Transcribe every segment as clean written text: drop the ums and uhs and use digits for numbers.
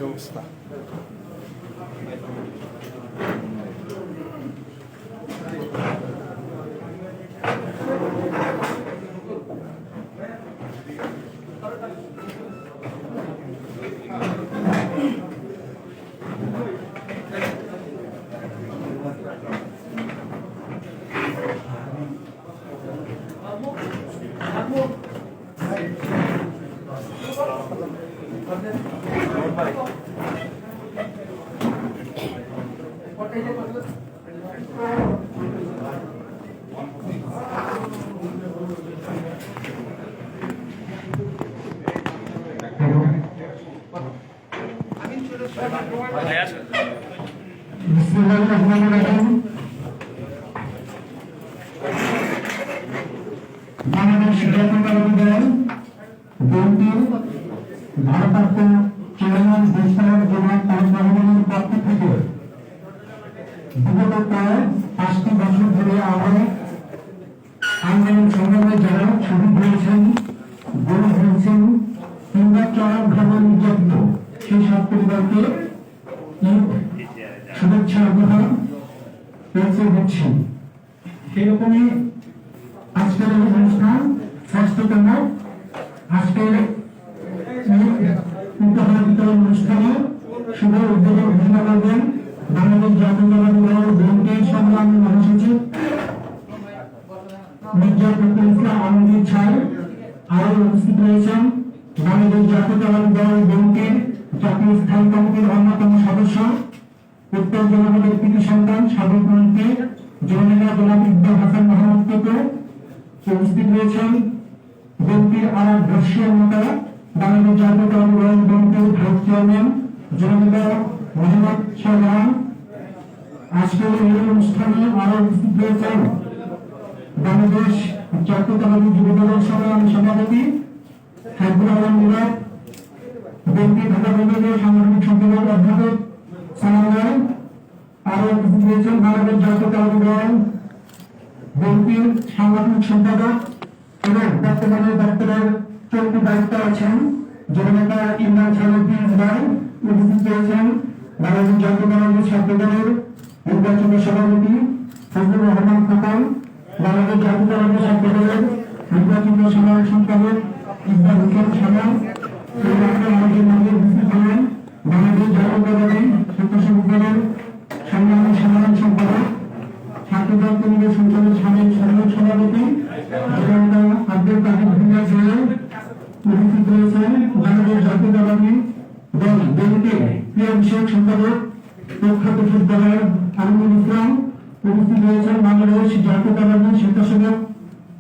অবস্থা বাংলাদেশ জাতীয়তাবাদী দল বিএনপির ভারপ্রাপ্ত চেয়ারম্যান দেশনায়ক জনাব তারেক রহমানের পক্ষ থেকে বিগত প্রায় 5টি বছর ধরে আন্দোলন সংগ্রামে যারা শহীদ হয়েছেন, গরিব হয়েছেন কিংবা চরমভাবে নির্যাতিত সেই সব পরিবারকে ঈদ শুভেচ্ছা উপহার পৌঁছে দিচ্ছি। সেরকমই আজকের এই অনুষ্ঠান 6তম আজকের উপহার বিতরণ অনুষ্ঠানে শুভ উদ্যোগে ঘোষণা করবেন বাংলাদেশ জাতীয়তাবাদী দল বিএনপির সংগ্রামী মহাসচিব মির্জা ফখরুল ইসলাম আলমগীর সাহেব। আরো উপস্থিত রয়েছেন বাংলাদেশ জাতীয়তাবাদী দল বিএনপির জাতীয় স্থায়ী কমিটির অন্যতম সদস্য উত্তর জনপদের কৃতি সন্তান সাবেক মন্ত্রী জননেতা জনাব ইকবাল হাসান মাহমুদ টুকু। উপস্থিত রয়েছেন বিএনপির আরেক বর্ষীয় নেতা বাংলাদেশ জাতীয়তাবাদী দল বিএনপির ভাইস চেয়ারম্যান জননেতা মোহাম্মদ শাহজাহান। আজকের এই অনুষ্ঠানে আরো উপস্থিত রয়েছেন বাংলাদেশ জাতীয়তাবাদী যুব দলের সংগ্রামী সভাপতি হাবিবুল আলম মুরাদ, বিএনপি ঢাকা বিভাগের সাংগঠনিক সম্পাদক অধ্যাপক সালাম রায়। আরো উপস্থিত রয়েছেন বাংলাদেশ জাতীয়তাবাদী দল বিএনপির সাংগঠনিক সম্পাদক এবং বর্তমানে দপ্তরের চলতি দায়িত্বে আছেন জননেতা ইমরান সাহেব ভাই। উপস্থিত রয়েছেন বাংলাদেশ জাতীয়তাবাদী ছাত্র দলের নির্বাচনী সভাপতি ফজলুর রহমান খোকন, বাংলাদেশ জাতীয়তাবাদী ছাত্র দলের নির্বাচিত সাধারণ সম্পাদক ইকবাল হোসেন সালাম। উপস্থিত হলেন বাংলাদেশ জাতীয়তাবাদী স্বেচ্ছাসেবক দলের সংগ্রামী সাধারণ সম্পাদক ছাত্রদল কমিটির সঞ্চালক সাবেক সাধারণ সভাপতি জননেতা আব্দুল কাদের ভূঁইয়া সাহেব। উপস্থিত রয়েছেন বাংলাদেশ জাতীয়তাবাদী দল বিএনপির ক্রীড়া বিষয়ক সম্পাদক প্রখ্যাত ফুটবলার আমিনুল ইসলাম। উপস্থিত রয়েছেন বাংলাদেশ জাতীয়তাবাদী স্বেচ্ছাসেবক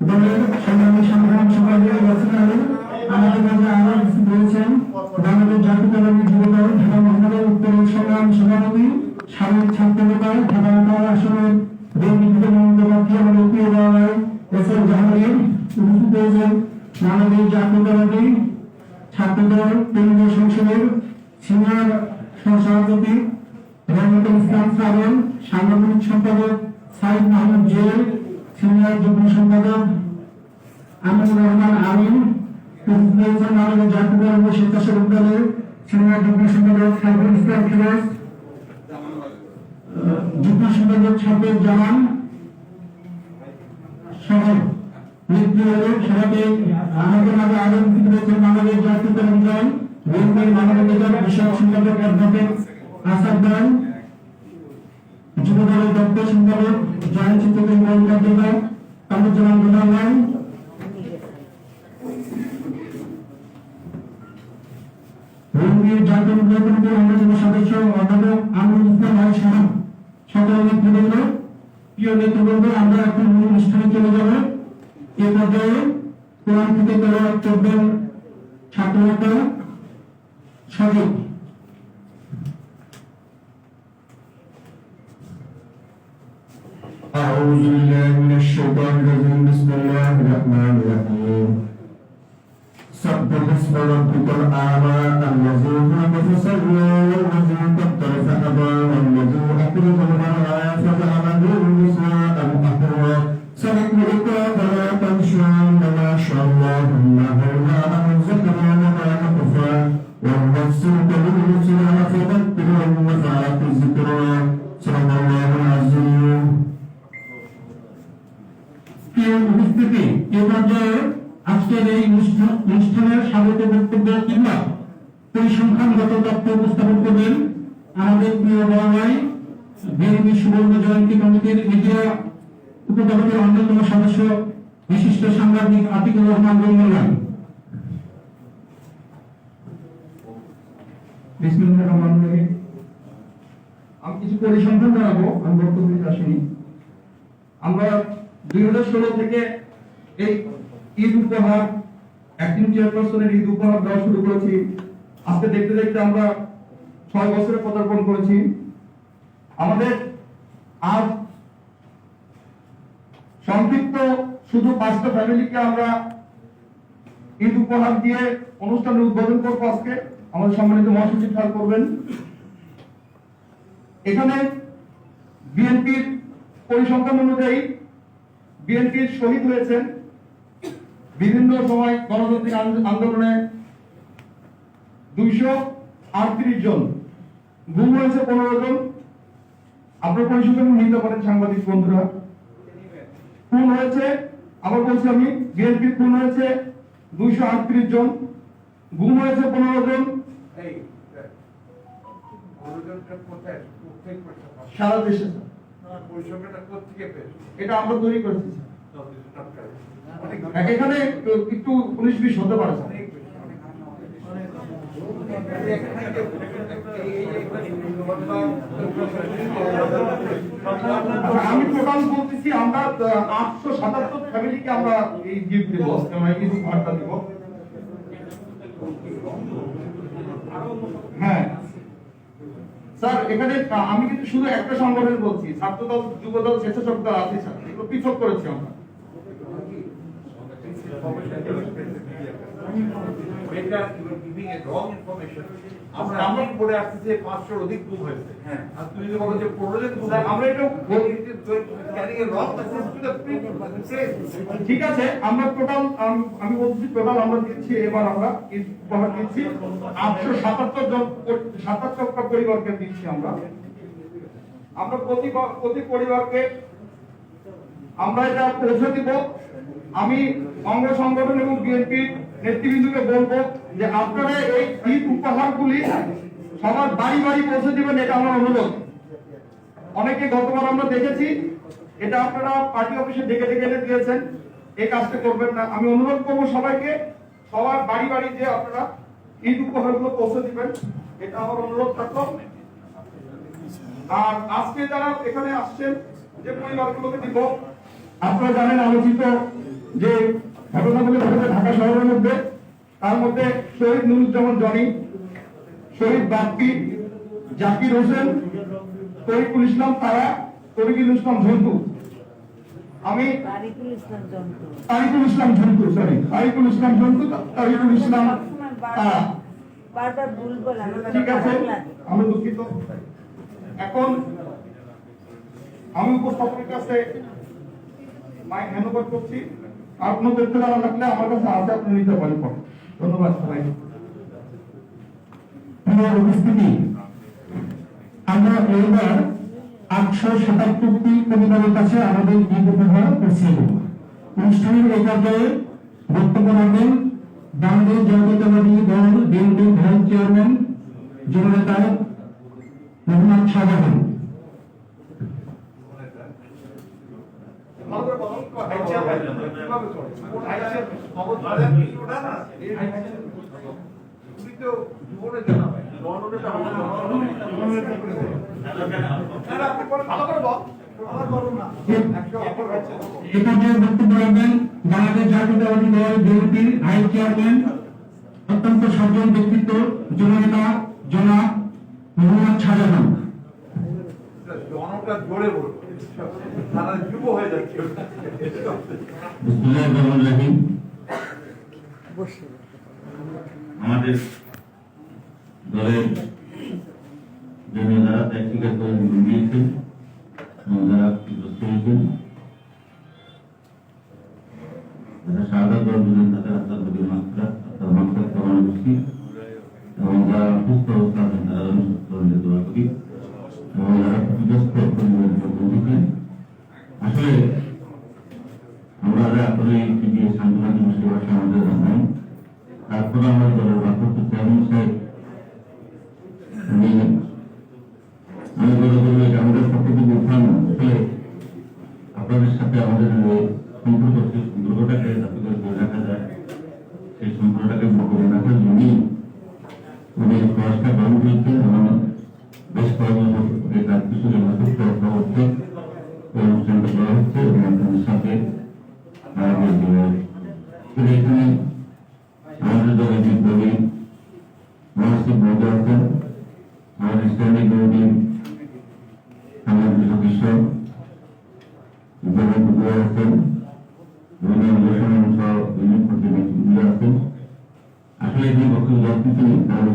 দলের সংগ্রামী সাধারণ সম্পাদক ইয়াসিন আলী। আমাদের মাঝে আরো উপস্থিত রয়েছেন বাংলাদেশ জাতীয়তাবাদী যুব দল ঢাকা মহানগর উত্তরের সংগ্রামী সভাপতি সাবেক ছাত্র নেতা ঢাকা উত্তর আসনের বিএনপি মনোনীত আমাদের প্রিয় বাংলায় এস এম জাহাঙ্গীর। উপস্থিত রয়েছেন বাংলাদেশ জাতীয়তাবাদী ছাত্রদল কেন্দ্রীয় সংসদের সিনিয়র সহসভাপতি রহমতুল ইসলাম সাবেন, সাংগঠনিক সম্পাদক সাইদ মাহমুদ জেল, সিনিয়র যুগ্ম সম্পাদক আমিনুর রহমান আমিন। উপস্থিত রয়েছেন বাংলাদেশ জাতীয়তাবাদী স্বেচ্ছাসেবক দলের সিনিয়র যুগ্ম সম্পাদক সাইফুল ইসলাম ফিরোজ, যুগ্ম সম্পাদক সাবেক জামান সহ সভাপতি। আমাদের মাঝে আরো উপস্থিত রয়েছেন বাংলাদেশ জাতীয়তাবাদী দল বিএনপির মানবাধিকার বিষয়ক সম্পাদক অধ্যাপক আসাদ ভাই, যুব দলের দপ্তর সম্পাদক জয়েন্ট চিত্রকর মহানগর কামরুজ্জামান গোলাম ভাই। বিএনপির জাতীয় নির্বাহী কমিটির অন্যতম সদস্য অধ্যাপক আমিনুল ইসলাম ভাই সহ সকল নেতৃবৃন্দ, প্রিয় নেতৃবৃন্দ, আমরা এখন মূল অনুষ্ঠানে চলে যাব। এ পর্যায়ে কোরআন থেকে তেলাওয়াত করবেন ছাত্রনেতা সজীব। أعوذ بالله من الشيطان الرجيم بسم الله الرحمن الرحيم سبح اسم ربك الأعلى الذي خلق فسوى والذي قدر فهدى والذي أخرج المرعى فجعله غثاء أحوى سنقرئك فلا تنسى إلا شاء الله إنه كان من ذكرى وكان كفى ونفسك باليسرى فذكر ونفعت الذكرى صدق الله العظيم প্রিয় উপস্থিতি এ পর্যায়ে আজকের এই অনুষ্ঠানের স্বাগত বক্তব্য কিংবা পরিসংখ্যানগত তথ্য উপস্থাপন করবেন আমাদের প্রিয় বড় ভাই বিএনপি সুবর্ণ জয়ন্তী কমিটির মিডিয়া উপকমিটির অন্যতম সদস্য বিশিষ্ট সাংবাদিক আতিকুর রহমান রহমান। বিসমিল্লাহির রহমানির রহিম। আমি কিছু পরিসংখ্যান জানাবো, আমি বক্তব্য দিতে আসিনি। আমরা 2016 থেকে এই ঈদ উপহার অ্যাক্টিং চেয়ারপারসনের ঈদ উপহার দেওয়া শুরু করেছি। আজকে দেখতে দেখতে আমরা 6 বছরে পদার্পণ করেছি। আমাদের আজ সংক্ষিপ্ত শুধু 5টা ফ্যামিলিকে আমরা ঈদ উপহার দিয়ে অনুষ্ঠানের উদ্বোধন করবো। আজকে আমাদের সম্মানিত মহাসচিব খেয়াল করবেন, এখানে বিএনপির পরিসংখ্যান অনুযায়ী বিএনপির শহীদ হয়েছেন বিভিন্ন সময় গণতান্ত্রিক আন্দোলনে 238 জন, গুম হয়েছে 15 জন। আপনার পরিসংখ্যান নিতে পারেন সাংবাদিক বন্ধুরা। খুন হয়েছে, আবার বলছি আমি, বিএনপির খুন হয়েছে 238 জন, গুম হয়েছে 15 জন। সারা দেশে এটা আমরা তৈরি করেছি। এখানে একটু 19-20 হতে পারে। আমি টোটাল বলতেছি, আমরা 877 ফ্যামিলিকে আমরা এই গিফট দেব, এই উপহারটা দেব। হ্যাঁ স্যার, এখানে আমি কিন্তু শুধু একটা সংগঠন বলছি, ছাত্রদল, যুবদল, স্বেচ্ছাসেবক দল আছে স্যার, এগুলো পৃথক করেছি আমরা। আমরা পড়ে আসছে 500 অধিক গুম হয়েছে। হ্যাঁ, আর তুমি যে বলো যে 15 জন গুম, আমরা এটা ঠিক আছে। আমরা টোটাল, আমি বলছি টোটাল আমরা দিচ্ছি, এবার আমরা উপহার দিচ্ছি 877টা পরিবারকে দিচ্ছি আমরা। প্রতি পরিবারকে আমরা এটা পৌঁছে দিব। আমি অঙ্গ সংগঠন এবং বিএনপির নেতৃবৃন্দকে বলবো যে আপনারা এই ঈদ উপহারগুলি সবার বাড়ি বাড়ি পৌঁছে দিবেন, এটা আমার অনুরোধ। অনেকে গতবার আমরা দেখেছি এটা আপনারা পার্টি অফিসে ডেকে ডেকে এনে দিয়েছেন, এই কাজটা করবেন না। আমি অনুরোধ করবো সবাইকে, সবার বাড়ি বাড়ি যে আপনারা ঈদ উপহারগুলো পৌঁছে দিবেন, এটা আমার অনুরোধ থাকলো। আর আজকে যারা এখানে আসছেন, যে পরিবারগুলোকে দিব, আপনারা জানেন আলোচিত যে ঘটনাগুলো ঘটেছে ঢাকা শহরের মধ্যে, তার মধ্যে শহীদ নুরুজ্জামান জনি, শহীদ বাপ্পি, জাকির হোসেন, তরিকুল ইসলাম তারা, তরিকুল ইসলাম ঝন্টু, আমি তারিকুল ইসলাম ঝন্টু, তারিকুল ইসলাম ঝন্টু, তারিকুল ইসলাম তারা। ঠিক আছে, আমি দুঃখিত। এখন আমি উপস্থাপনের কাছে মাইক হ্যান্ড ওভার করছি। আর কোনো তথ্য জানা লাগলে আমার কাছে আছে, আপনি নিতে পারেন। ধন্যবাদ সবাই। উপস্থিতি, আমরা এইবার 877টি পরিবারের কাছে আমাদের ঈদ উপহার পৌঁছে দেব। অনুষ্ঠানের এই পর্যায়ে বক্তব্য রাখবেন বাংলাদেশ জাতীয়তাবাদী দল বিএনপির ভাইস চেয়ারম্যান জননেতা মোহাম্মদ শাহজাহান। বক্তব্য রাখবেন বাংলাদেশ জাতীয়তাবাদী দল বিএনপির ভাইস চেয়ারম্যান, অত্যন্ত সজ্জন ব্যক্তিত্ব, জননেতা জনাব মোহাম্মদ শাহজাহান। জনতা জোরে বলবো। থানা যুব হয়ে যাচ্ছে। বিসমিল্লাহির আমাদের দলের জন্য যারা ব্যক্তিগত দিয়েছেন এবং যারা ক্ষতিগ্রস্ত হয়েছেন, যারা সাদা দল দিলেন তাদের আত্মার প্রতি মাত্রা কামনা করছি এবং যারা অসুস্থ অবস্থা আছেন তারা যেন সুস্থ হলে দোয়া করি এবং যারা ক্ষতিগ্রস্ত পরিবার আসলে আমরা আসলে এই সান্ত্বনা দিবসের ভাষা আমাদের জানাই। তারপরে আমাদের দলের ভারপ্রাপ্ত চেয়ারম্যান সাহেব আমি বলে বলবো যে আমাদের পক্ষ থেকে উঠানো আসলে আপনাদের সাথে আমাদের সম্পর্ক সেই সম্পর্কটাকে যাতে করে ধরে রাখা যায়, সেই সম্পর্কটাকে ধরে রাখার জন্যই উনি প্রয়াসটা গ্রহণ করেছেন এবং বেশ কয়েকজন কাজ কিছু ব্যবস্থা হচ্ছে, অনুষ্ঠানটা করা হচ্ছে এবং আপনাদের সাথে এখানে আমাদের দলের বিপ্লবী মহাসচিব মহোদয় আছেন, আমাদের স্থানীয় কমিটি সামাজিক সদস্য আছেন, আছেন। আসলে এই বক্তব্য যাচ্ছি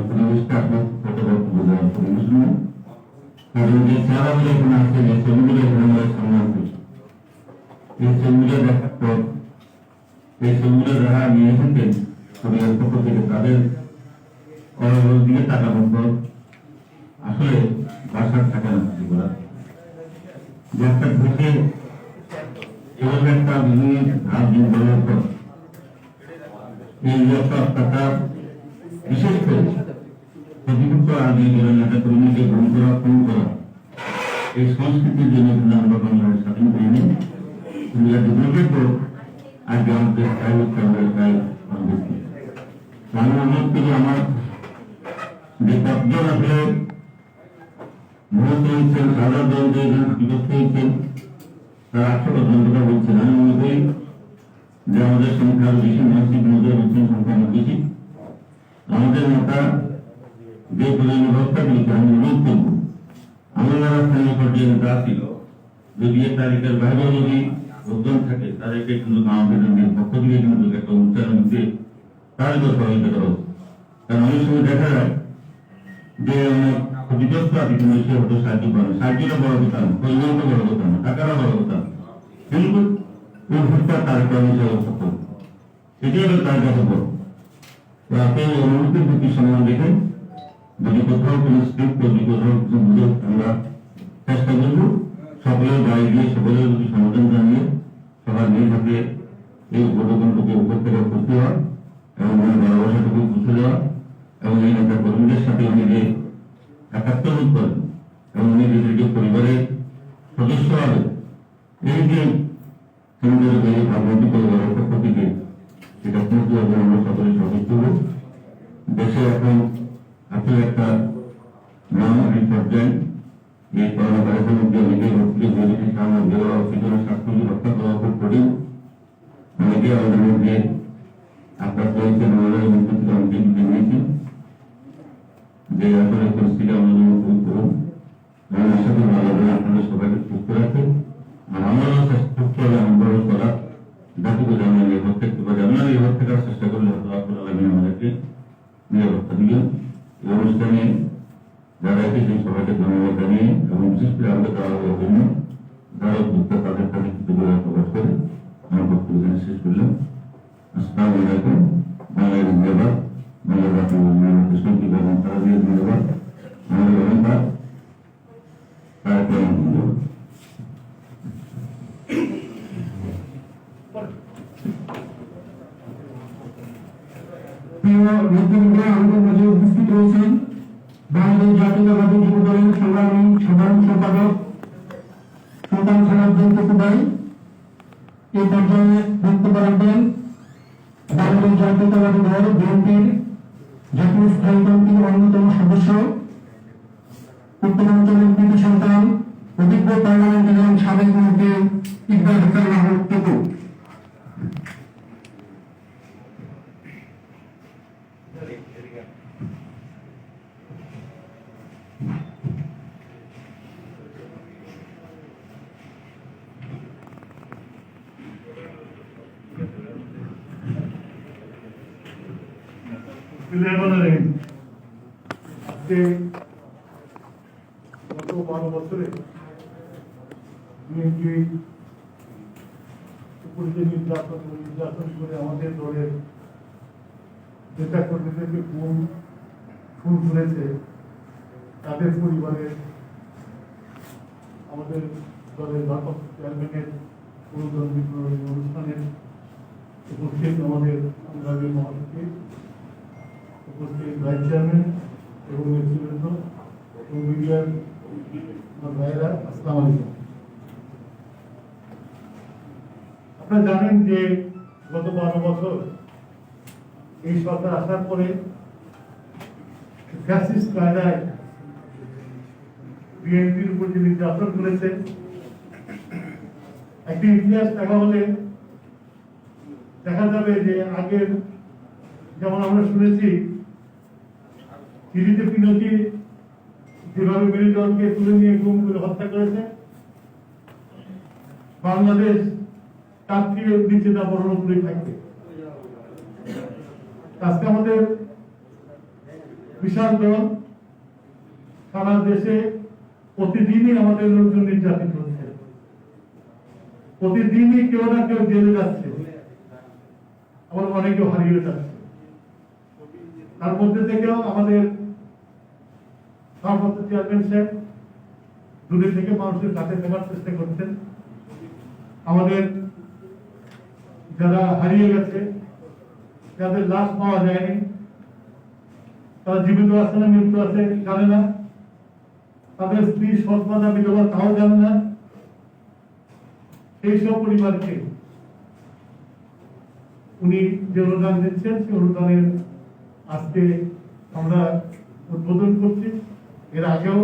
পরিবেশটা আপনার কত বক্তব্য দেওয়ার পরিবেশ নয়, কারণ যে চেহারাগুলো এখানে আছে, যে ছবিগুলো এখানে সামনে আছে, এই ছবিগুলো দেখার পর এই ছবিগুলো যারা নিয়ে এসেছেন পরিবার পক্ষ থেকে তাদের দিকে তাকানোর পর আসলে বাসার থাকে না সেগুলা যে একটা ঘুষে এভাবে একটা বিভিন্ন ধাপ দিন বলার পর এই একটা অত্যাচার বিশেষ করে প্রতিপক্ষ আগে যারা নেতা কর্মীকে গ্রহণ করা খুন করা এই সংস্কৃতির জন্য কিন্তু আমরা বাংলাদেশ স্বাধীন করিনি। ডেভেলপের পর আজকে আমাদের স্থায়ী হচ্ছে আমাদের প্রায় আমি অনুরোধ করি আমার যে কতজন আসলে নিহত হয়েছেন, সাদা দল যে বিভক্ত হয়েছেন তার 800 কথা বলছেন। আমি মনে করি যে আমাদের সংখ্যা আরো বেশি, মসজিদ মধ্যে বলছেন সংখ্যা অনেক বেশি। আমাদের নেতা যে প্রয়োজনীয় ব্যবস্থা করেছে আমি অনুরোধ করব আমার যারা স্থানীয় পর্যায়ে নেতা ছিল যদি এই তালিকার বাইরেও যদি লোকজন থাকে তাদেরকে কিন্তু আমাদের পক্ষ থেকে কিন্তু একটা উচ্চারণ দিয়ে তাদেরকে সহযোগিতা করা হচ্ছে। কারণ অনেক সময় দেখা যায় যে অনেক ক্ষতিগ্রস্ত আছে কিন্তু সে হয়তো সাহায্য করে, সাহায্যটা বড় কথা না, পরিমাণটা বড় কথা না, টাকাটা বড় কথা, কিন্তু ওই ভোটটা তার কারণে ব্যবস্থা করবে, এটাই হলো তার কাছে বড়। তো আপনি অনুমতির প্রতি সম্মান রেখে যদি কোথাও কোনো স্ক্রিপ্ট যদি কোথাও কিছু বুঝে আমরা চেষ্টা করবো সকলের গায়ে দিয়ে সকলের প্রতি সমাধান জানিয়ে সবার নিয়ে থাকে এই উপকরণটুকু উপর থেকে করতে হওয়া এবং ভালোবাসাটুকু বুঝে দেওয়া এবং এই নেতা কর্মীদের সাথে উনি যে একাত্মবোধ করেন এবং উনি নিজেকে পরিবারের সদস্য হবে এই যে সুন্দর ভাবমতি পরিবারের পক্ষ থেকে এটা কিন্তু আমরা সকলে সদস্য হব। দেশে এখন আসলে একটা মহামারীর পর্যায়ে এই করোনা ভাইরাসের মধ্যে অনেকেই ভর্তি হয়েছে, সামনে দেওয়া অক্সিজেন স্বাস্থ্য রক্ষা করা খুব কঠিন। অনেকে আমাদের মধ্যে আপনার চলছে আমাদের মধ্যে থেকে অনেকে দিতে নিয়েছে যে আসলে পরিস্থিতি আমাদের খুব করুন এবং সাথে ভালো করে আপনাদের সবাইকে সুস্থ রাখে আর আমরাও সুস্থ হলে আমরাও করা যাতে করে আমরা নিরাপদ থাকতে পারি। আমরা নিরাপদ থাকার চেষ্টা করলে হয়তো আপনারা লাগবে আমাদেরকে নিরাপত্তা দিবেন। এই অনুষ্ঠানে যারা এসেছেন সবাইকে ধন্যবাদ জানিয়ে এবং বিশেষ করে আমাদের দেওয়ার জন্য যারা উদ্যোক্তা তাদের কাছে কৃতজ্ঞতা প্রকাশ করে আমার বক্তব্য শেষ করলাম। আসসালামু আলাইকুম। বাংলাদেশ ধন্যবাদ, বাংলাদেশ সঙ্গীত এবং তারা দিয়ে ধন্যবাদ, আমাদের অনেকবার কার্যক্রম ধন্যবাদ। আমাদের মাঝে উপস্থিত রয়েছেন বাংলাদেশ জাতীয়তাবাদী যুব দলের সংগ্রামী সাধারণ সম্পাদক সুলতান সালাউদ্দিন টুকুভাই। এই পর্যায়ে বক্তব্য রাখবেন বাংলাদেশ জাতীয়তাবাদী দল বিএনপির জাতীয় স্থায়ী কমিটির অন্যতম সদস্য উত্তরাঞ্চলের কৃতি সন্তান অভিজ্ঞ পার্লামেন্টারিয়ান সাবেক মন্ত্রী ইকবাল হোসেন মাহমুদ টুকু। আজকে গত 12 বছরে বিএনপি উপরে নির্যাতন করে আমাদের দলের নেতা কর্মীদেরকে খুন করেছে, তাদের পরিবারের আমাদের দলের ভারপ্রাপ্ত চেয়ারম্যানের পুরোদল বিপ্লবী অনুষ্ঠানের উপস্থিত আমাদের সংগ্রামী মহাসচিব, উপস্থিত ভাইস চেয়ারম্যান এবং নেতৃবৃন্দ এবং মিডিয়ার ভাইয়েরা, আসসালামু আলাইকুম। আপনারা জানেন যে গত 12 বছর এই সরকার আসার পরে ফ্যাসিস্ট কায়দায় বিএনপির উপর যে নির্যাতন করেছে, একটি ইতিহাস দেখা হলে দেখা যাবে যে আগের যেমন আমরা শুনেছি চিলিতে পিনকি যেভাবে বিরোধী দলকে তুলে নিয়ে গুম করে হত্যা করেছে, বাংলাদেশ তার থেকে নিচে না বড় করে থাকবে। আজকে আমাদের বিশাল দল সারা দেশে প্রতিদিনই আমাদের লোকজন নির্যাতিত হচ্ছে, প্রতিদিনই কেউ না কেউ জেলে যাচ্ছে, আবার অনেকেও হারিয়ে যাচ্ছে। তার মধ্যে থেকেও আমাদের ভারপ্রাপ্ত চেয়ারম্যান সাহেব দূরে থেকে মানুষের কাছে দেওয়ার চেষ্টা করছেন। আমাদের যারা হারিয়ে গেছে, যাদের লাশ পাওয়া যায়নি, তারা জীবিত আছে না মৃত্যু আছে জানে না, তাদের স্ত্রী সৎমাতা বিধবা তাও জানে না, এইসব পরিবারকে উনি যে অনুদান দিচ্ছেন সেই অনুদানের আজকে আমরা উদ্বোধন করছি। এর আগেও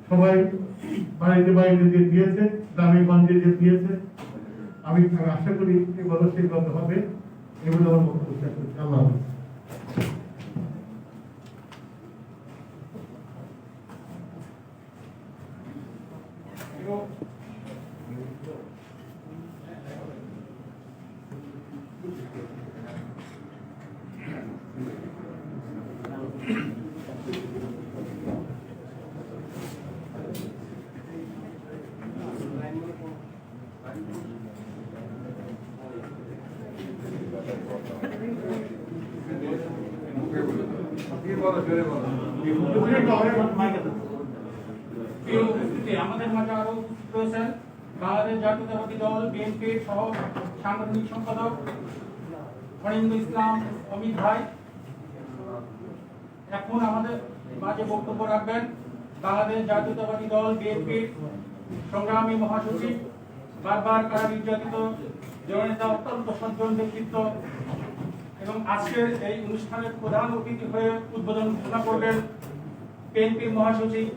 সবাই বাড়িতে বাড়িতে যে দিয়েছে, গ্রামে গঞ্জে যে দিয়েছে, আমি আশা করি এগুলো সেইভাবে হবে, এগুলো আমার বক্তব্য শেষ করছি। আল্লাহ হাফেজ। আমাদের মাঝে আরো রয়েছেন বাংলাদেশ জাতীয়তাবাদী দল বিএনপির সহ সাংগঠনিক সম্পাদক ফরিদুল ইসলাম অমিত ভাই। এখন আমাদের মাঝে বক্তব্য রাখবেন বাংলাদেশ জাতীয়তাবাদী দল বিএনপির সংগ্রামী মহাসচিব, বারবার কারা নির্যাতিত জননেতা, অত্যন্ত সজ্জন ব্যক্তিত্ব এবং আজকের এই অনুষ্ঠানের প্রধান অতিথি হয়ে উদ্বোধন ঘোষণা করবেন বিএনপির মহাসচিব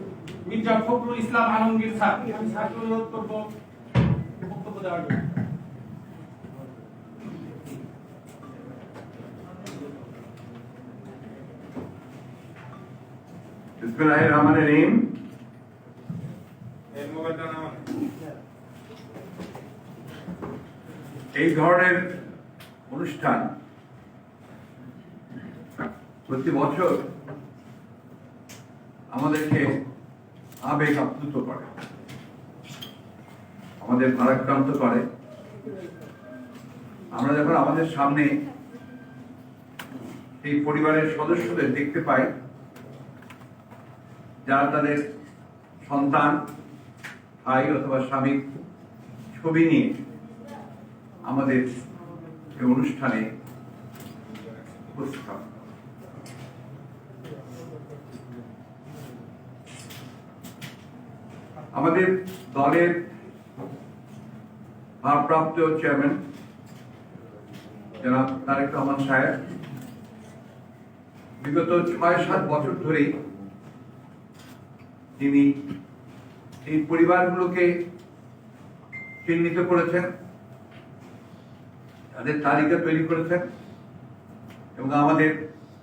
মির্জা ফখরুল ইসলাম আলমগীর স্যার। আমি স্যারকে অনুরোধ করবো বক্তব্য দেওয়ার জন্য। বিসমিল্লাহির রহমানির রহিম। এই ধরনের অনুষ্ঠান প্রতি বছর আমাদেরকে আবেগ আপ্লুত করে, আমাদের ভারাক্রান্ত করে। আমরা যখন আমাদের সামনে এই পরিবারের সদস্যদের দেখতে পাই যারা তাদের সন্তান, ভাই অথবা স্বামীর ছবি নিয়ে আমাদের এই অনুষ্ঠানে উপস্থিত হয়। আমাদের দলের ভারপ্রাপ্ত চেয়ারম্যান জনাব তারেক রহমান সাহেব বিগত ৬-৭ বছর ধরেই তিনি এই পরিবারগুলোকে চিহ্নিত করেছেন, তাদের তালিকা তৈরি করেছেন এবং আমাদের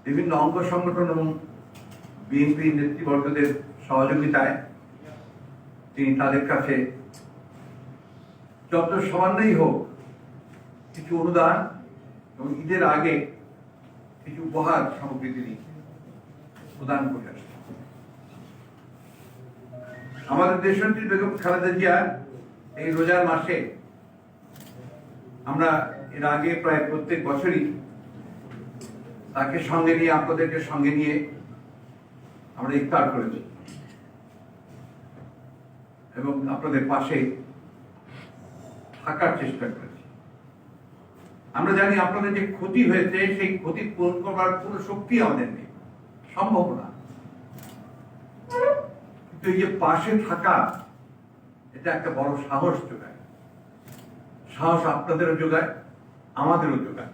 বিভিন্ন অঙ্গ সংগঠন এবং বিএনপি নেতৃবর্গদের সহযোগিতায় তিনি তাদের কাছে যত সামান্যই হোক কিছু অনুদান এবং ঈদের আগে কিছু উপহার সামগ্রী তিনি প্রদান করে আসছেন। আমাদের দেশনেত্রী বেগম খালেদা জিয়া এই রোজার মাসে আমরা এর আগে প্রায় প্রত্যেক বছরই তাকে সঙ্গে নিয়ে, আপনাদেরকে সঙ্গে নিয়ে আমরা ইফতার করেছি এবং আপনাদের পাশে থাকার চেষ্টা করেছি। আমরা জানি আপনাদের যে ক্ষতি হয়েছে সেই ক্ষতি পূরণ করবার কোন শক্তি আমাদের নেই, সম্ভব না। কিন্তু এই যে পাশে থাকা, এটা একটা বড় সাহস যোগায়। সাহস আপনাদেরও যোগায়, আমাদেরও যোগায়,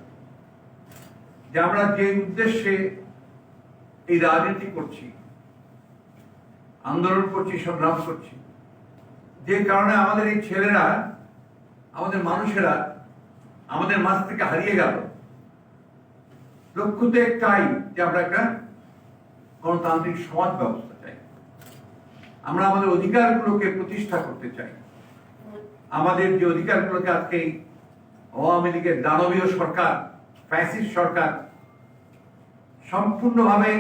যে আমরা যে উদ্দেশ্যে এই রাজনীতি করছি, আন্দোলন করছি, সংগ্রাম করছি, যে কারণে আমাদের এই ছেলেরা, আমাদের মানুষেরা আমাদের মাঝ থেকে হারিয়ে গেল, লক্ষ্য তো একটাই, যে আমরা একটা গণতান্ত্রিক সমাজ ব্যবস্থা চাই। আমরা আমাদের অধিকারগুলোকে প্রতিষ্ঠা করতে চাই। আমাদের যে অধিকারগুলোকে আজকে আওয়ামী লীগের দানবীয় সরকার, ফ্যাসিস্ট সরকার সম্পূর্ণভাবে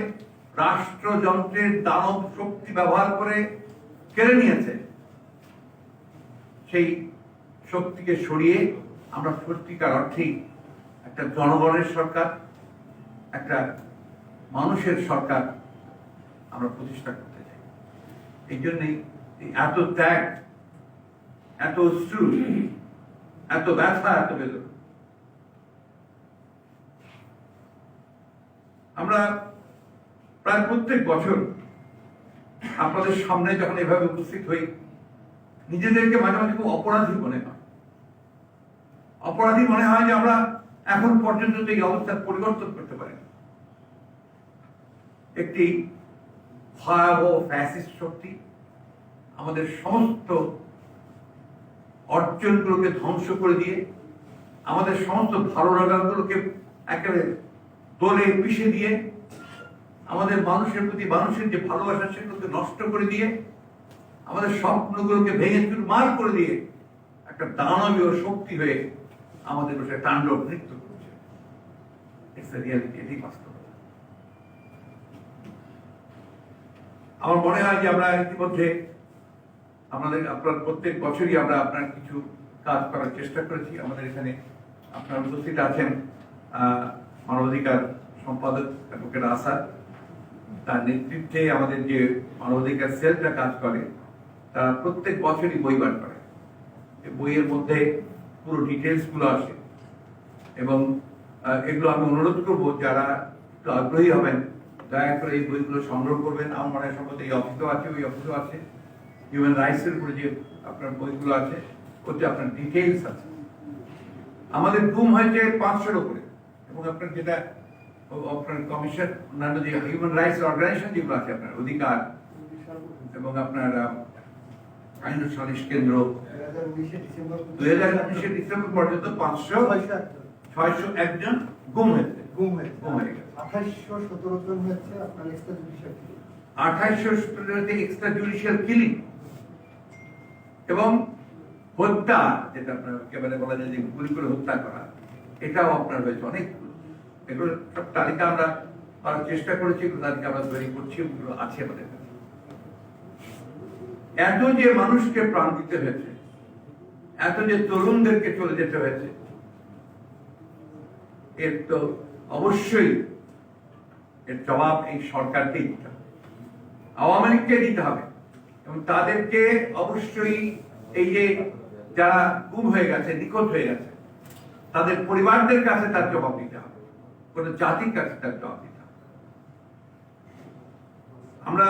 রাষ্ট্রযন্ত্রের দানব শক্তি ব্যবহার করে কেড়ে নিয়েছে, সেই শক্তিকে সরিয়ে আমরা সত্যিকার অর্থেই একটা জনগণের সরকার, একটা মানুষের সরকার আমরা প্রতিষ্ঠা করতে চাই। এই জন্যই এত ত্যাগ, এত অশ্রু, এত ব্যথা, এত বেদনা। আমরা প্রায় প্রত্যেক বছর আপনাদের সামনে যখন এভাবে উপস্থিত হই, নিজেদেরকে মাঝে মাঝে খুব অপরাধী মনে হয়। অপরাধী মনে হয় যে আমরা এখন পর্যন্ত এই অবস্থার পরিবর্তন করতে পারি। একটি ভয়াবহ ফ্যাসিস্ট শক্তি আমাদের সমস্ত অর্জনগুলোকে ধ্বংস করে দিয়ে, আমাদের সমস্ত ভালো লাগাগুলোকে একেবারে দলে পিষে দিয়ে, আমাদের মানুষের প্রতি মানুষের যে ভালোবাসা সেগুলোকে নষ্ট করে দিয়ে, আমাদের স্বপ্নগুলোকে ভেঙে চুরমার করে দিয়ে একটা দানবীয় শক্তি হয়ে আমাদের বসে তাণ্ডব নৃত্য করছে। এটি বাস্তব। আমার মনে হয় যে আমরা ইতিমধ্যে আপনার প্রত্যেক বছরই আমরা আপনার কিছু কাজ করার চেষ্টা করেছি। আমাদের এখানে আপনার উপস্থিত আছেন মানবাধিকার সম্পাদক অ্যাডভোকেট আসাদ, তার নেতৃত্বে আমাদের যে মানবাধিকার সেলটা কাজ করে, তারা প্রত্যেক বছরই বই বার করে। বইয়ের মধ্যে পুরো ডিটেলস গুলো আসে এবং এগুলো আমি অনুরোধ করবো যারা একটু আগ্রহী হবেন দয়া করে এই বইগুলো সংগ্রহ করবেন। আমার মনে হয় সম্ভবত এই অফিসেও আছে, ওই অফিসেও আছে। হিউম্যান রাইটস এর উপরে যে আপনার বইগুলো আছে, ওতে আপনার ডিটেলস আছে। আমাদের গুম হয়েছে 500-এর উপরে, এবং আপনার যেটা আপনার কমিশন, অন্যান্য যে হিউম্যান রাইটস অর্গানাইজেশন যেগুলো আছে, আপনার অধিকার এবং আপনার আইন সালিশ কেন্দ্র, 2019 ডিসেম্বর পর্যন্ত 501 জন গুম হয়েছে। 2817 জন হচ্ছে আপনার extra judicial killing, 2817 extra judicial killing এবং হত্যা, যেটা আপনার একেবারে বলা যায় যে গুলি করে হত্যা করা, এটাও আপনার হয়েছে অনেক। এগুলো সব তালিকা আমরা করার চেষ্টা করেছি, এগুলো তালিকা আমরা তৈরি করছি, ওগুলো আছে আমাদের কাছে। এত যে মানুষকে প্রাণ দিতে হয়েছে, এত যে তরুণদেরকে চলে যেতে হয়েছে, এর তো অবশ্যই এর জবাব এই সরকারকেই দিতে হবে, আওয়ামী লীগকে দিতে হবে, এবং তাদেরকে অবশ্যই এই যে যারা গুম হয়ে গেছে, নিখোঁজ হয়ে গেছে, তাদের পরিবারদের কাছে তার জবাব দিতে হবে, কোন জাতির কাছে তার জবাব দিতে হবে। আমরা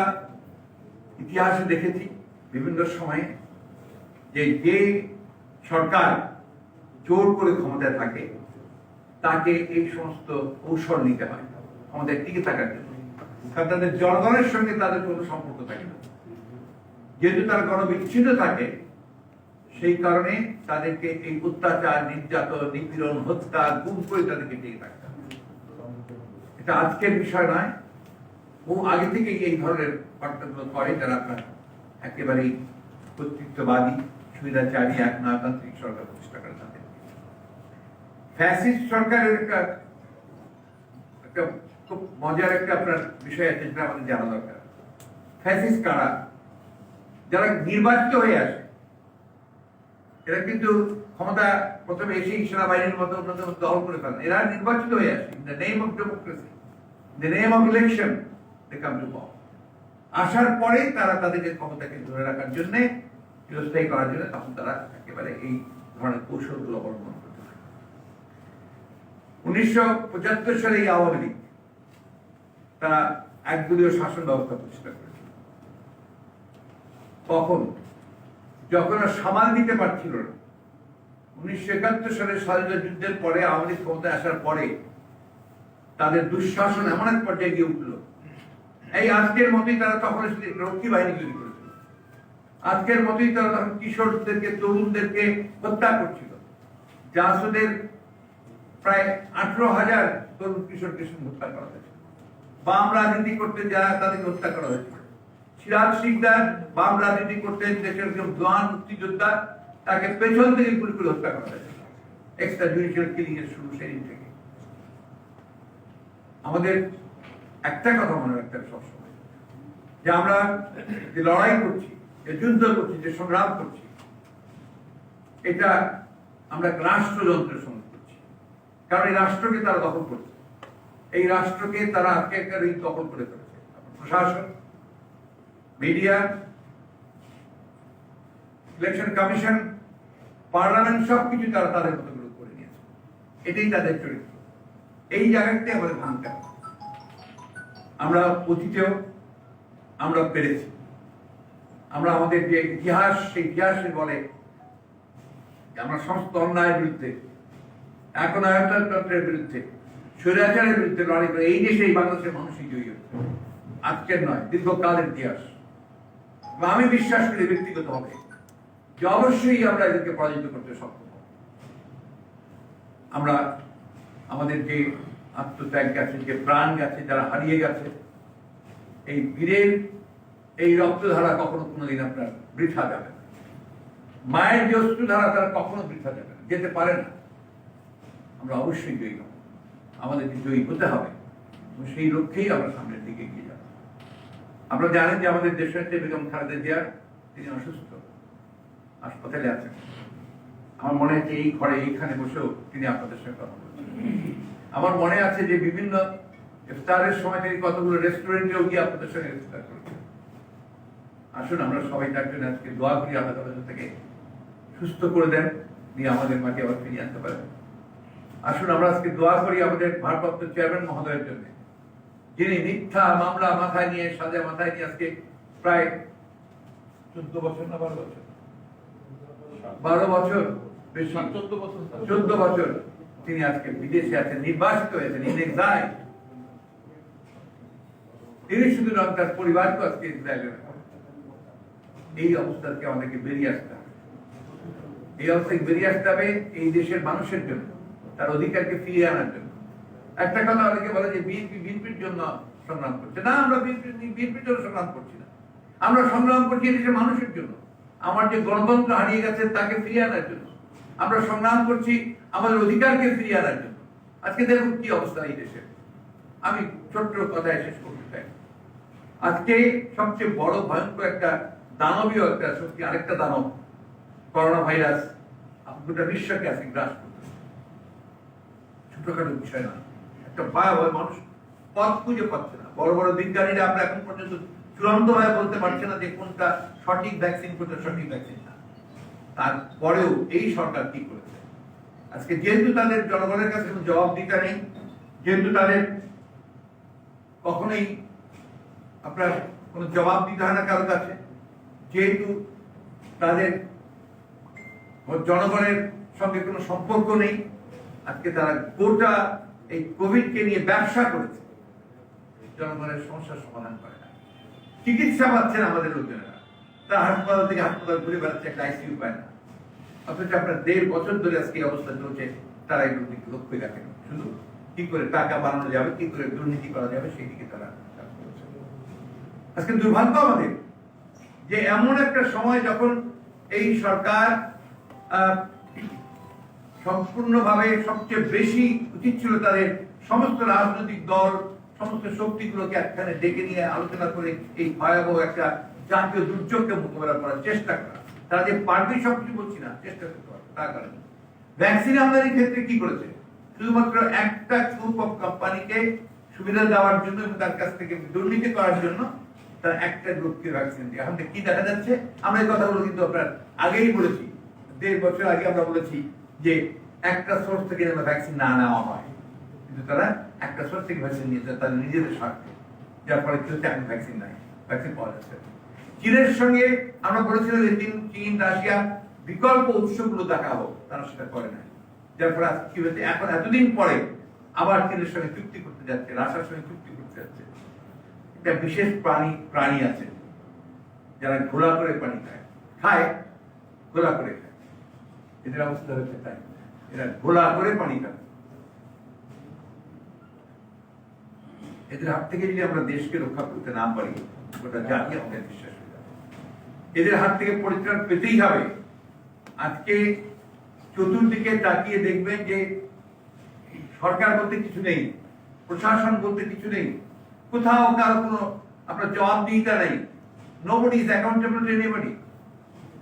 ইতিহাসে দেখেছি বিভিন্ন সময়ে যে সরকার জোর করে ক্ষমতায় থাকে, তাকে এই সমস্ত কৌশল নিতে হয় ক্ষমতায় টিকে থাকার জন্য, কারণ তাদের জনগণের সঙ্গে তাদের কোনো সম্পর্ক থাকে না। যেহেতু তারা গণবিচ্ছিন্ন থাকে, সেই কারণে তাদেরকে এই অত্যাচার, নির্যাতন, নিপীড়ন, হত্যা, গুম করে তাদেরকে টিকে থাকতে হবে। এটা আজকের বিষয় নয়, বহু আগে থেকেই এই ধরনের ঘটনাগুলো করে, যারা আপনার একেবারেই কর্তৃত্ববাদী, সুবিধাচারী, একনায়কতান্ত্রিক সরকার প্রতিষ্ঠা করে। তাদের ফ্যাসিস্ট সরকারের একটা খুব মজার একটা আপনার বিষয় আছে যেটা আমাদের জানা দরকার। ফ্যাসিস্ট কারা? যারা নির্বাচিত হয়ে আসে, এরা কিন্তু ক্ষমতা প্রথমে এসেই সেনাবাহিনীর মতো অন্যতম দল করে ফেলেন। এরা নির্বাচিত হয়ে আসে in the name of democracy, in the name of election they come to power. আসার পরে তারা তাদেরকে ক্ষমতাকে ধরে রাখার জন্য, চিরস্থায়ী করার জন্য তখন তারা একেবারে এই ধরনের কৌশলগুলো অবলম্বন করতে থাকে। 1975 সালে এই আওয়ামী লীগ তারা একদলীয় শাসন ব্যবস্থা প্রতিষ্ঠা করেছিল। তখন যখন আর সামাল দিতে পারছিল না, 1971 সালের স্বাধীনতা যুদ্ধের পরে আওয়ামী লীগ ক্ষমতায় আসার পরে তাদের দুঃশাসন এমন এক পর্যায়ে গিয়ে উঠল, এই আজকের মতোই তারা তখন রক্ষী বাহিনী তৈরি করেছিল। আজকের মতোই তারা তখন কিশোরদেরকে, তরুণদেরকে হত্যা করছিল। জাসদের প্রায় 18,000 তরুণ কিশোরকে হত্যা করা হয়েছিল। বাম রাজনীতি করতে যারা তাদেরকে হত্যা করা হয়েছিল। সিরাজ শিকদার বাম রাজনীতি করতে দেশের একজন জওয়ান মুক্তিযোদ্ধা, তাকে পেছন থেকে গুলি করে হত্যা করা হয়েছিল। এক্সট্রা জুডিশিয়াল কিলিং এর শুরু সেদিন থেকে। আমাদের একটা কথা মনে রাখতে হবে সবসময়, যে আমরা যে লড়াই করছি, যে যুদ্ধ করছি, যে সংগ্রাম করছি, এটা আমরা রাষ্ট্রযন্ত্রের সঙ্গে করছি। কারণ এই রাষ্ট্রকে তারা দখল করছে, এই রাষ্ট্রকে তারা আজকে দখল করে ফেলেছে। প্রশাসন, মিডিয়া, ইলেকশন কমিশন, পার্লামেন্ট সবকিছু তারা তাদের মতো করে নিয়েছে। এটাই তাদের চরিত্র। এই জায়গাতে আমাদের ভাঙতে হবে। আমরা অতীতেও আমরা পেরেছি। আমরা আমাদের যে ইতিহাস, সেই ইতিহাসের বলে আমরা সমস্ত অন্যায়ের বিরুদ্ধে, এখন আয়তন্ত্রের বিরুদ্ধে, স্বৈরাচারের বিরুদ্ধে লড়াই করে এই দেশে, এই বাংলাদেশের মানুষই জয়ী হচ্ছে। আজকের নয়, দীর্ঘকালের ইতিহাস। আমি বিশ্বাস করি ব্যক্তিগতভাবে যে অবশ্যই আমরা এদেরকে পরাজিত করতে সক্ষম হব। আমরা আমাদের যে আত্মত্যাগ গেছে, যে প্রাণ গেছে, যারা হারিয়ে গেছে, এই বীরের এই রক্তধারা কখনো কোনোদিন আপনার বৃথা যাবে না। মায়ের যে অশ্রুধারা তারা কখনো বৃথা যাবে না, যেতে পারে না। আমরা অবশ্যই জয়ী হব, আমাদেরকে জয়ী হতে হবে, এবং সেই লক্ষ্যেই আমরা সামনের দিকে এগিয়ে যাব। আপনারা জানেন যে আমাদের দেশের যে বেগম খালেদা জিয়া, তিনি অসুস্থ, হাসপাতালে আছেন। আমার মনে হচ্ছে এই ঘরে, এইখানে বসেও তিনি আপনাদের সঙ্গে কথা বলছেন। আমার মনে আছে যে বিভিন্ন ইফতারের সময় তিনি কতগুলো রেস্টুরেন্টেও গিয়ে আপনাদের সঙ্গে ইফতার করেছেন। আসুন আমরা সবাই তার জন্য আজকে দোয়া করি, আল্লাহ তাআলা থেকে সুস্থ করে দেন, দিয়ে আমাদের মাঝে আবার ফিরিয়ে আনতে পারেন। আসুন আমরা আজকে দোয়া করি আমাদের ভারপ্রাপ্ত চেয়ারম্যান মহোদয়ের জন্য, যিনি মিথ্যা মামলা মাথায় নিয়ে, সাজা মাথায় নিয়ে আজকে প্রায় 14 বছর না 12 বছর, 12 বছর, বেশি 14 বছর তিনি আজকে বিদেশে আছেন, নির্বাসিত হয়েছেন, ইন এক্সাইল। তিনি শুধু নন, তার পরিবারকে আজকে ইসরায়েলে রাখা। এই অবস্থা থেকে আমাদেরকে বেরিয়ে আসতে হবে। এই অবস্থা থেকে বেরিয়ে আসতে হবে এই দেশের মানুষের জন্য, তার অধিকারকে ফিরিয়ে আনার জন্য। একটা কথা অনেকে বলে যে বিএনপির জন্য সংগ্রাম করছে। না, আমরা বিএনপির জন্য সংগ্রাম করছি না, আমরা সংগ্রাম করছি এই দেশের মানুষের জন্য। আমার যে গণতন্ত্র হারিয়ে গেছে তাকে ফিরিয়ে আনার জন্য আমরা সংগ্রাম করছি, আমাদের অধিকারকে ফিরিয়ে আনার জন্য। আজকে দেখুন কি অবস্থা এই দেশে। আমি ছোট্ট কথায় শেষ করতে চাই, আজকে সবচেয়ে বড় ভয়ঙ্কর একটা দানবীয় একটা শক্তি, আরেকটা দানব, করোনা ভাইরাস গোটা বিশ্বকে আজকে গ্রাস করতেছে। ছোটখাটো বিষয় না, একটা ভয়াবহ, মানুষ পথ খুঁজে পাচ্ছে না। বড় বড় বিজ্ঞানীরা আমরা এখন পর্যন্ত চূড়ান্ত ভাবে বলতে পারছে না যে কোনটা সঠিক ভ্যাকসিন, কোনটা সঠিক ভ্যাকসিন না। তারপরেও এই সরকার কি করেছে আজকে, যেহেতু তাদের জনগণের কাছে কোনো জবাবদিহিতা নেই, যেহেতু তাদের কখনোই আপনার কোনো জবাব দিতে হয় না কারো কাছে, যেহেতু তাদের জনগণের সঙ্গে কোনো সম্পর্ক নেই, আজকে তারা গোটা এই কোভিডকে নিয়ে ব্যবসা করেছে, জনগণের সমস্যার সমাধান করে না। চিকিৎসা পাচ্ছেন আমাদের লোকজনেরা, তারা হাসপাতাল থেকে হাসপাতাল ঘুরে বেড়াচ্ছে, একটা আইসিইউ পায় না। অথচ আপনার 1.5 বছর ধরে আজকে এই অবস্থা চলছে, তারা এগুলোর দিকে লক্ষ্য রাখেন। শুধু কি করে টাকা বানানো যাবে, কি করে দুর্নীতি করা যাবে, সেই দিকে তারা কাজ করছে। আজকে দুর্ভাগ্য আমাদের যে এমন একটা সময় যখন এই সরকার সম্পূর্ণভাবে সবচেয়ে বেশি উচিত ছিল তাদের সমস্ত রাজনৈতিক দল, সমস্ত শক্তিগুলোকে একখানে ডেকে নিয়ে আলোচনা করে এই ভয়াবহ একটা জাতীয় দুর্যোগকে মোকাবেলা করার চেষ্টা করা। তারা যে পারবে সবকিছু বলছি না, চেষ্টা করতে পারবে। তার কারণে ভ্যাকসিন আমদানির ক্ষেত্রে কি করেছে? শুধুমাত্র একটা গ্রুপ অফ কোম্পানিকে সুবিধা দেওয়ার জন্য এবং তার কাছ থেকে দুর্নীতি করার জন্য তারা একটা গ্রুপকে ভ্যাকসিন দিয়ে। এখন কি দেখা যাচ্ছে? আমরা এই কথাগুলো কিন্তু আপনার আগেই বলেছি, 1.5 বছর আগে আমরা বলেছি যে একটা সোর্স থেকে যেন ভ্যাকসিন না নেওয়া হয়, কিন্তু তারা একটা সোর্স থেকে ভ্যাকসিন নিয়েছে তাদের নিজেদের স্বার্থে, যার ফলে কি হচ্ছে? এখন ভ্যাকসিন নাই, ভ্যাকসিন পাওয়া যাচ্ছে। চীনের সঙ্গে আমরা বলেছিলাম যে চীন, রাশিয়া বিকল্প উৎসগুলো দেখা হোক, তারা সেটা করে না, যার ফলে কি হচ্ছে? এখন এতদিন পরে আবার চীনের সঙ্গে চুক্তি করতে যাচ্ছে, রাশিয়ার সঙ্গে চুক্তি করতে যাচ্ছে। একটা বিশেষ প্রাণী আছে যারা ঘোলা করে পানি খায়, ঘোলা করে খায়। এদের অবস্থা হচ্ছে তাই, এরা ঘোলা করে পানি খায়। এদের হাত থেকে যদি আমরা দেশকে রক্ষা করতে না পারি, গোটা জাতি আমাদের বিশ্বাস হয়ে যাবে। এদের হাত থেকে পরিত্রাণ পেতেই হবে। আজকে চতুর্দিকে তাকিয়ে দেখবেন যে সরকার বলতে কিছু নেই, প্রশাসন বলতে কিছু নেই, কোথাও কারো কোনো আপনার জবাবদিহিতা নেই। Nobody is accountable two anybody.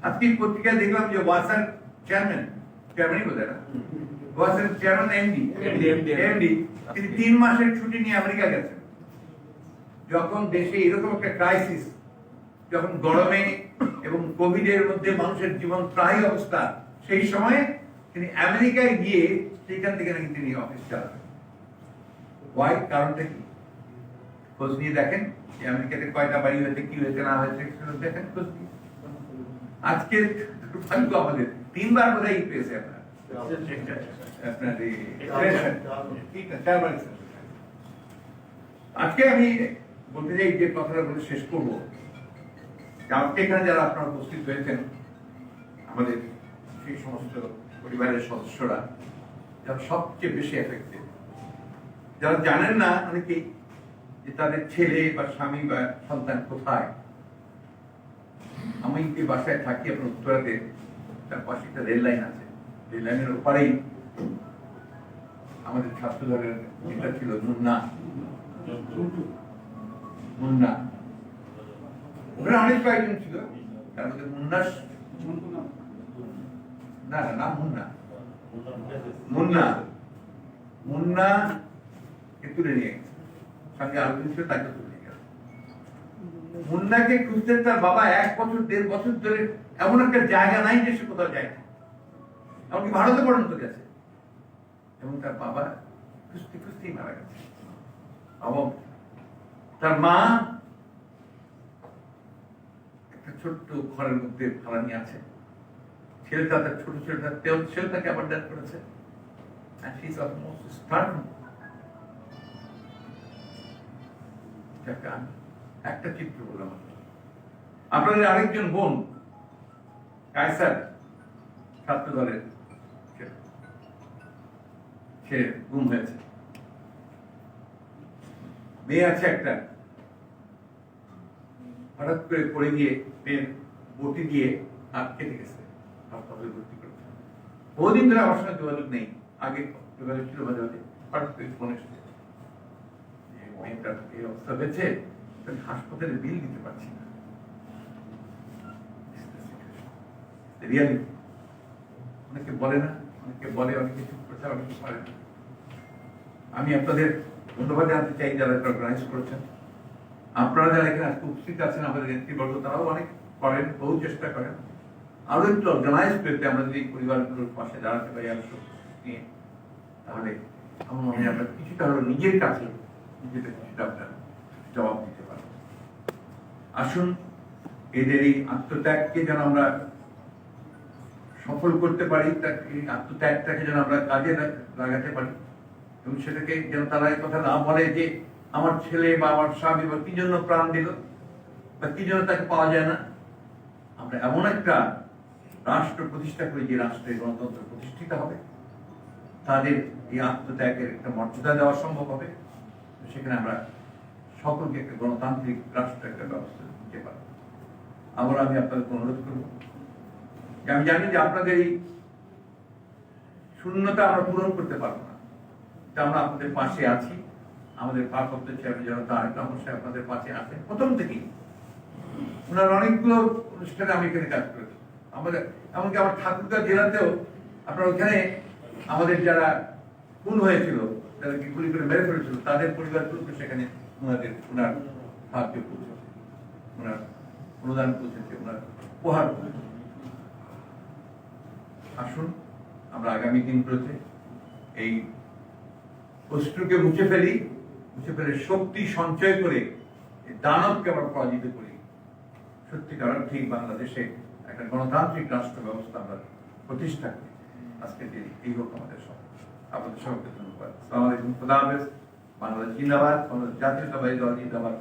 আজকে পত্রিকায় দেখলাম যে ওয়াসার চেয়ারম্যানই বোধ হয় না, ওয়াসার চেয়ারম্যান এমডি তিনি 3 মাসের ছুটি নিয়ে আমেরিকা গেছেন। যখন দেশে এরকম একটা ক্রাইসিস, যখন গরমে এবং কোভিডের মধ্যে মানুষের জীবন প্রায় অবস্থা, সেই সময়ে তিনি আমেরিকায় গিয়ে সেখান থেকে নাকি তিনি অফিস চালাবেন। ওয়াই? কারণটা কি? খোঁজ নিয়ে দেখেন যে আমেরিকাতে কয়টা বাড়ি হয়েছে, কি হয়েছে না হয়েছে, দেখেন খোঁজ নিয়ে। আজকে আমাদের 3 বার বোধহয় পেয়েছে আপনার আজকে আমি বলতে চাই যে কথাটা বলে শেষ করবো, আজকে এখানে যারা আপনারা উপস্থিত হয়েছেন, আমাদের সেই সমস্ত পরিবারের সদস্যরা যারা সবচেয়ে বেশি এফেক্টেড, যারা জানেন না অনেকেই যে তাদের ছেলে বা স্বামী বা সন্তান কোথায়। আমি যে বাসায় থাকি আপনার উত্তরাতে, তার পাশে একটা রেল লাইন আছে, রেল লাইনের ওপারেই আমাদের ছাত্র দলের নেতা ছিল মুন্না। ওখানে অনেক কয়েকজন ছিল, তার মধ্যে মুন্না তুলে নিয়ে গেছে, সঙ্গে আরো ছিল তাকে তুলে নিয়ে গেল। মুন্নাকে খুঁজতেন তার বাবা 1 বছর 1.5 বছর ধরে, এমন একটা জায়গা নাই যে সে কোথাও যায় না, এমনকি ভারতে পর্যন্ত গেছে, এবং তার বাবা খুঁজতে খুঁজতেই মারা গেছে। এবং তার মা একটা ছোট্ট ঘরের মধ্যে ভাড়া নিয়ে আছে, ছেলেটা তার ছোট ছেলেটাকে আবার ডেথ করেছে। একটা চিত্র বললাম। আপনাদের আরেকজন বোন কায়সার, ছাত্র দলের সে গুম হয়েছে। মেয়ে আছে একটা, হঠাৎ করে পড়ে গিয়ে মেয়ের বটি দিয়ে হাত কেটে গেছে, হাসপাতালে ভর্তি করেছে। বহুদিন ধরে আমার সঙ্গে যোগাযোগ নেই, আগে যোগাযোগ ছিল মাঝে মাঝে, হঠাৎ করে ফোন এসেছে মেয়েটার এই অবস্থা হয়েছে, হাসপাতালে বিল দিতে পারছি না। রিয়ালিটি অনেকে বলে না, অনেকে বলে, অনেকে চুপ করছে, অনেকে পারে না। আমি আপনাদের ধন্যবাদ জানাতে চাই যারা এটা অর্গানাইজ করেছেন। আপনারা যারা এখানে আজকে উপস্থিত আছেন, আমাদের নেতৃবর্গ, তারাও অনেক করেন, বহু চেষ্টা করেন। আরো একটু অর্গানাইজ করতে আমরা যদি পরিবারগুলোর পাশে দাঁড়াতে পারি আরো নিয়ে, তাহলে আমার মনে হয় আমরা কিছুটা হলো নিজের কাছে নিজেদের কিছুটা আপনার জবাব দিতে পারবো। আসুন এদের এই আত্মত্যাগকে যেন আমরা সফল করতে পারি, এই আত্মত্যাগটাকে যেন আমরা কাজে লাগাতে পারি, এবং সেটাকে যেন তারা এই কথা না বলে যে আমার ছেলে বা আমার স্বামী বা কি জন্য প্রাণ দিল বা কি জন্য তাকে পাওয়া যায় না। আমরা এমন একটা রাষ্ট্র প্রতিষ্ঠা করি যে রাষ্ট্রে গণতন্ত্র প্রতিষ্ঠিত হবে, তাদের এই আত্মত্যাগের একটা মর্যাদা দেওয়া সম্ভব হবে, সেখানে আমরা সকলকে একটা গণতান্ত্রিক রাষ্ট্র একটা ব্যবস্থা দিতে পারবো। আবার আমি আপনাদের অনুরোধ করবো, আমি জানি যে আপনাদের এই শূন্যতা আমরা পূরণ করতে পারবো না, যে আমরা আপনাদের পাশে আছি। আমাদের ভারপ্রাপ্ত চেয়ারম্যান জনাব তারেক রহমান সাহেব আপনাদের পাশে আছেন প্রথম থেকেই। ওনার অনেকগুলো অনুষ্ঠানে আমি এখানে কাজ করেছি। আমাদের এমনকি আমার ঠাকুরগাঁ জেলাতেও আপনার ওখানে আমাদের যারা খুন হয়েছিল, যাদেরকে গুলি করে মেরে ফেলেছিল, তাদের পরিবারগুলোকে সেখানে ওনার সাহায্য পৌঁছেছে, ওনার অনুদান পৌঁছেছে, ওনার উপহার পৌঁছেছে। আসুন আমরা আগামী দিনগুলোতে এই অশ্রুকে মুছে ফেলে শক্তি সঞ্চয় করে এই দানবকে আমরা পরাজিত করি। সত্যিকার অর্থেই বাংলাদেশে একটা গণতান্ত্রিক রাষ্ট্র ব্যবস্থা আমরা প্রতিষ্ঠা করি। আজকে এই হোক আমাদের সব। আপনাদের সবাইকে ধন্যবাদ। আসসালামু আলাইকুম, খুদা হাফেজ। বাংলাদেশ জিন্দাবাদ, বাংলাদেশ জাতীয়তাবাদী দল জিন্দাবাদ,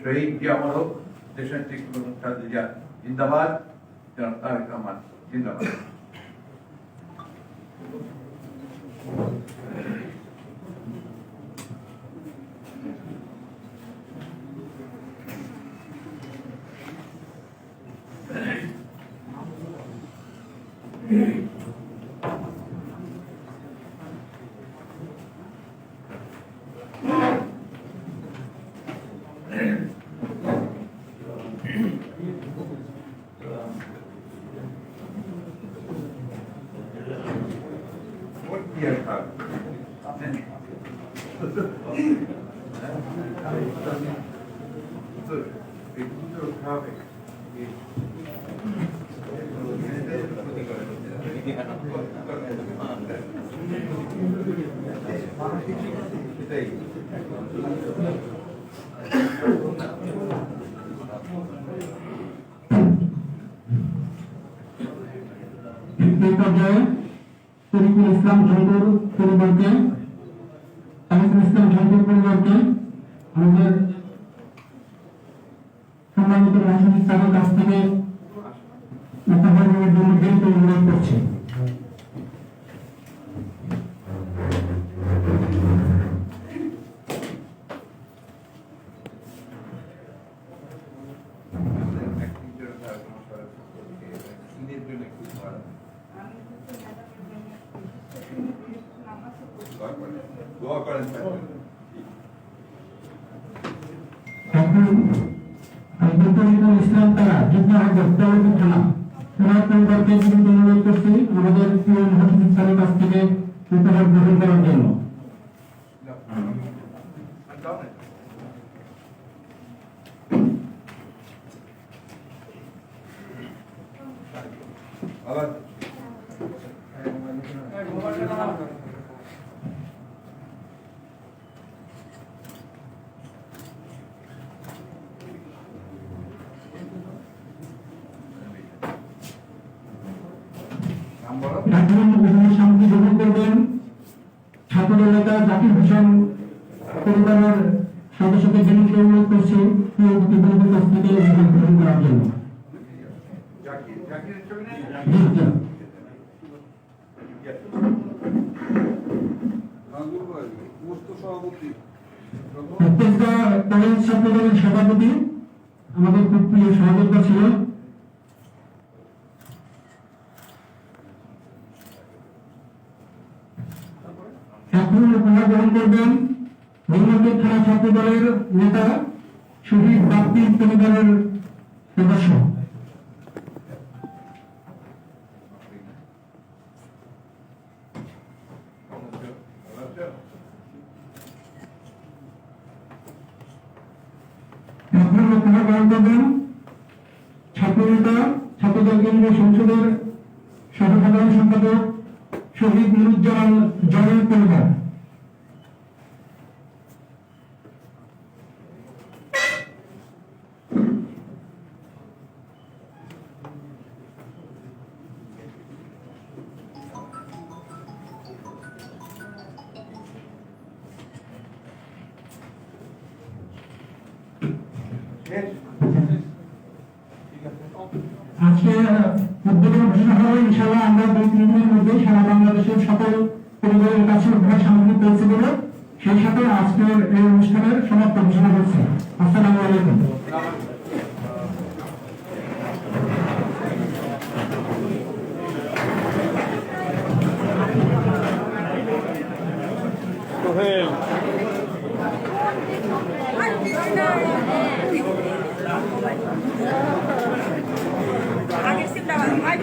শহীদ জিয়া অমর হোক, দেশনেত্রী খালেদা জিয়া জিন্দাবাদ, জনাব তারেক রহমান জিন্দাবাদ। এই পর্যায়ে তরিকুল ইসলাম ঝন্টুর পরিবারকে, তামিকুল ইসলাম ঝন্টুর পরিবারকে আমাদের সম্মানিত রাজনৈতিক তাদের কাছ থেকে উপহারের জন্য বিনীত অনুরোধ করছি। ইসলাম তারা থানা ওনার পরিবারকে বিনীত অনুরোধ করছি আমাদের প্রিয় মহাসচিব স্যারের কাছ থেকে উপহার গ্রহণ করার জন্য। সামগ্রী গ্রহণ করবেন ছাত্রদল নেতা জাকির হোসেন পরিবারের সদস্যকে বিনীত অনুরোধ করছি অতিথিবৃন্দের কাছ থেকে গ্রহণ করার জন্য। ছাত্রদলের সভাপতি আমাদের খুব প্রিয় সহযোদ্ধা ছিল। এখন উপহার গ্রহণ করবেন রঘুনাথপুর থানা ছাত্রদলের নেতা শহীদ বাপ্পি পরিবারের সদস্য। এখন উপহার গ্রহণ করবেন ছাত্রনেতা ছাত্রদল কেন্দ্রীয় সংসদের সহসাধারণ সম্পাদক শহীদ নুরুজ্জামান জনের পরিবার। আজকে উদ্বোধন ঘোষণা হলো, ইনশাআল্লাহ আমরা 2-3 দিনের মধ্যে সারা বাংলাদেশের সকল পরিবারের কাছে উপহার সামগ্রী পৌঁছে দেব। সেই সাথে আজকের এই অনুষ্ঠানের সমাপ্ত ঘোষণা করছি। আসসালামু আলাইকুম। তো সোহেল আগের সিমটা ভাই